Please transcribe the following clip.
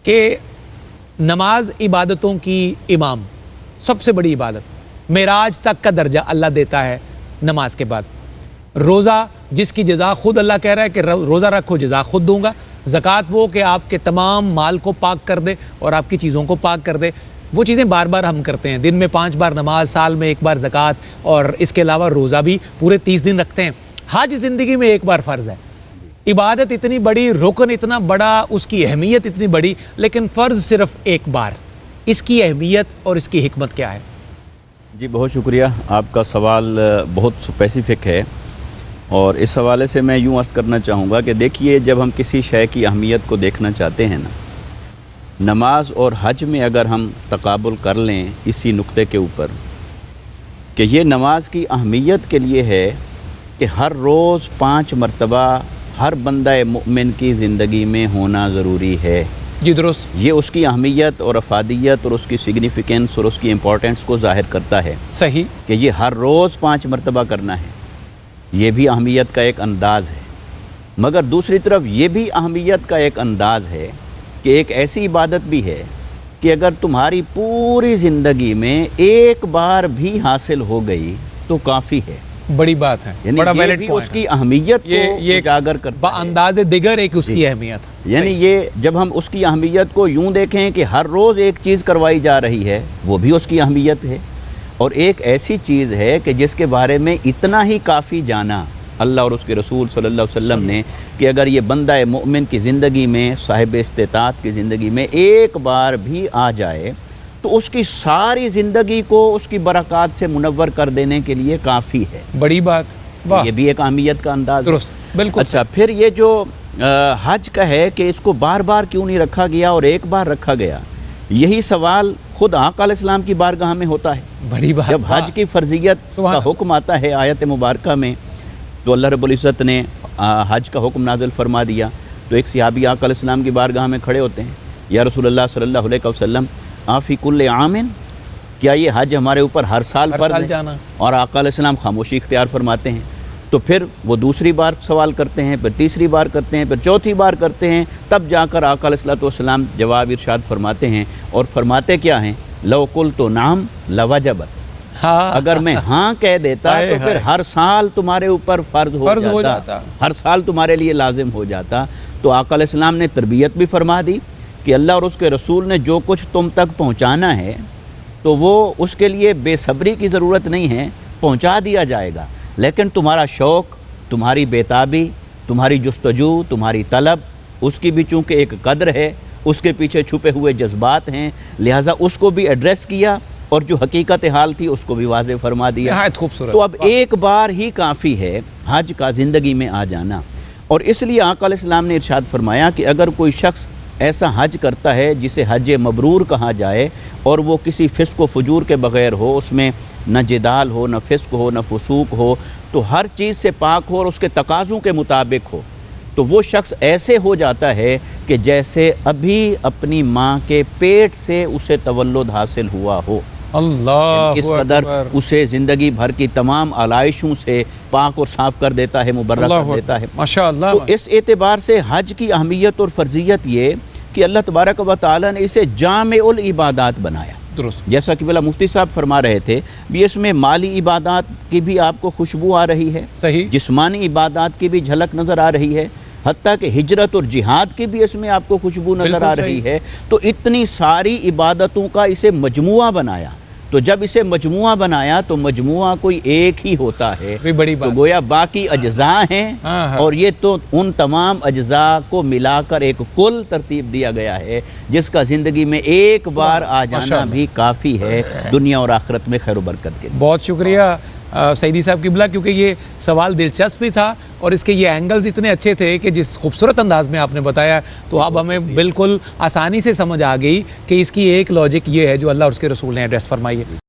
کہ نماز عبادتوں کی امام، سب سے بڑی عبادت، معراج تک کا درجہ اللہ دیتا ہے نماز کے بعد۔ روزہ جس کی جزا خود اللہ کہہ رہا ہے کہ روزہ رکھو جزا خود دوں گا۔ زکوٰۃ وہ کہ آپ کے تمام مال کو پاک کر دے اور آپ کی چیزوں کو پاک کر دے۔ وہ چیزیں بار بار ہم کرتے ہیں، دن میں 5 بار نماز، سال میں 1 بار زکوٰۃ، اور اس کے علاوہ روزہ بھی پورے 30 دن رکھتے ہیں۔ حج زندگی میں 1 بار فرض ہے۔ عبادت اتنی بڑی، رکن اتنا بڑا، اس کی اہمیت اتنی بڑی، لیکن فرض صرف 1 بار۔ اس کی اہمیت اور اس کی حکمت کیا ہے؟ جی بہت شکریہ، آپ کا سوال بہت اسپیسیفک ہے، اور اس حوالے سے میں یوں عرض کرنا چاہوں گا کہ دیکھیے، جب ہم کسی شے کی اہمیت کو دیکھنا چاہتے ہیں نا، نماز اور حج میں اگر ہم تقابل کر لیں اسی نقطے کے اوپر کہ یہ نماز کی اہمیت کے لیے ہے کہ ہر روز 5 مرتبہ ہر بندہ مومن کی زندگی میں ہونا ضروری ہے۔ جی درست۔ یہ اس کی اہمیت اور افادیت اور اس کی سگنیفیکنس اور اس کی امپورٹنس کو ظاہر کرتا ہے صحیح کہ یہ ہر روز 5 مرتبہ کرنا ہے۔ یہ بھی اہمیت کا ایک انداز ہے، مگر دوسری طرف یہ بھی اہمیت کا ایک انداز ہے کہ ایک ایسی عبادت بھی ہے کہ اگر تمہاری پوری زندگی میں 1 بار بھی حاصل ہو گئی تو کافی ہے۔ بڑی بات ہے، یعنی بڑا یہ ویلڈ بھی پوائنٹ اس کی اہمیت کو اجاگر کرتا ہے، انداز دیگر ایک اس کی اہمیت ہے۔ یعنی یہ جب ہم اس کی اہمیت کو یوں دیکھیں کہ ہر روز ایک چیز کروائی جا رہی ہے، وہ بھی اس کی اہمیت ہے، اور ایک ایسی چیز ہے کہ جس کے بارے میں اتنا ہی کافی جانا اللہ اور اس کے رسول صلی اللہ علیہ وسلم نے کہ اگر یہ بندہ مومن کی زندگی میں، صاحب استطاعت کی زندگی میں 1 بار بھی آ جائے تو اس کی ساری زندگی کو اس کی برکات سے منور کر دینے کے لیے کافی ہے۔ بڑی بات، واہ، یہ بھی ایک اہمیت کا انداز ہے۔ درست، بالکل۔ اچھا، پھر یہ جو حج کا ہے کہ اس کو بار بار کیوں نہیں رکھا گیا اور 1 بار رکھا گیا، یہی سوال خود آقا علیہ السلام کی بارگاہ میں ہوتا ہے۔ بڑی بات، جب حج کی فرضیت کا حکم آتا ہے آیت مبارکہ میں، تو اللہ رب العزت نے حج کا حکم نازل فرما دیا، تو ایک صحابی آقا علیہ السلام کی بارگاہ میں کھڑے ہوتے ہیں، یا رسول اللہ صلی اللہ علیہ وسلم آفی کل عامن، کیا یہ حج ہمارے اوپر ہر سال فرض ہے؟ جانا۔ اور آقا علیہ السلام خاموشی اختیار فرماتے ہیں۔ تو پھر وہ دوسری بار سوال کرتے ہیں، پھر تیسری بار کرتے ہیں، پھر چوتھی بار کرتے ہیں، تب جا کر آقا علیہ السلام جواب ارشاد فرماتے ہیں، اور فرماتے کیا ہیں؟ لو قلت نعم لوجبت، اگر میں ہاں کہہ دیتا تو پھر ہر سال تمہارے اوپر فرض ہو جاتا، ہر سال تمہارے لیے لازم ہو جاتا۔ تو آقا علیہ السلام نے تربیت بھی فرما دی کہ اللہ اور اس کے رسول نے جو کچھ تم تک پہنچانا ہے تو وہ اس کے لیے بے صبری کی ضرورت نہیں ہے، پہنچا دیا جائے گا، لیکن تمہارا شوق، تمہاری بیتابی، تمہاری جستجو، تمہاری طلب، اس کی بھی چونکہ ایک قدر ہے، اس کے پیچھے چھپے ہوئے جذبات ہیں، لہٰذا اس کو بھی ایڈریس کیا، اور جو حقیقت حال تھی اس کو بھی واضح فرما دیا۔ تو اب 1 بار ہی کافی ہے حج کا زندگی میں آ جانا، اور اس لیے آقا علیہ السلام نے ارشاد فرمایا کہ اگر کوئی شخص ایسا حج کرتا ہے جسے حج مبرور کہا جائے، اور وہ کسی فسق و فجور کے بغیر ہو، اس میں نہ جدال ہو، نہ فسق ہو، نہ فسوق ہو، تو ہر چیز سے پاک ہو اور اس کے تقاضوں کے مطابق ہو، تو وہ شخص ایسے ہو جاتا ہے کہ جیسے ابھی اپنی ماں کے پیٹ سے اسے تولد حاصل ہوا ہو۔ اللہ اس قدر اسے زندگی بھر کی تمام علائشوں سے پاک اور صاف کر دیتا ہے، مبرہ کر دیتا ہے۔ ماشاءاللہ۔ تو اس اعتبار سے حج کی اہمیت اور فرضیت یہ کہ اللہ تبارک و تعالیٰ نے اسے جامع العبادات بنایا۔ درست، جیسا کہ بلا مفتی صاحب فرما رہے تھے، بھی اس میں مالی عبادات کی بھی آپ کو خوشبو آ رہی ہے، صحیح، جسمانی عبادات کی بھی جھلک نظر آ رہی ہے، حتیٰ کہ ہجرت اور جہاد کی بھی اس میں آپ کو خوشبو نظر آ رہی ہے۔ تو اتنی ساری عبادتوں کا اسے مجموعہ بنایا، تو جب اسے مجموعہ بنایا تو مجموعہ کوئی ایک ہی ہوتا ہے، تو گویا باقی اجزاء ہیں، اور یہ تو ان تمام اجزاء کو ملا کر ایک کل ترتیب دیا گیا ہے جس کا زندگی میں 1 بار آ جانا بھی کافی ہے دنیا اور آخرت میں خیر و برکت کے لیے۔ بہت شکریہ سعیدی صاحب قبلہ، کیونکہ یہ سوال دلچسپ بھی تھا اور اس کے یہ اینگلز اتنے اچھے تھے کہ جس خوبصورت انداز میں آپ نے بتایا تو اب ہمیں بالکل آسانی سے سمجھ آ گئی کہ اس کی ایک لاجک یہ ہے جو اللہ اور اس کے رسول نے ایڈریس فرمائی ہے۔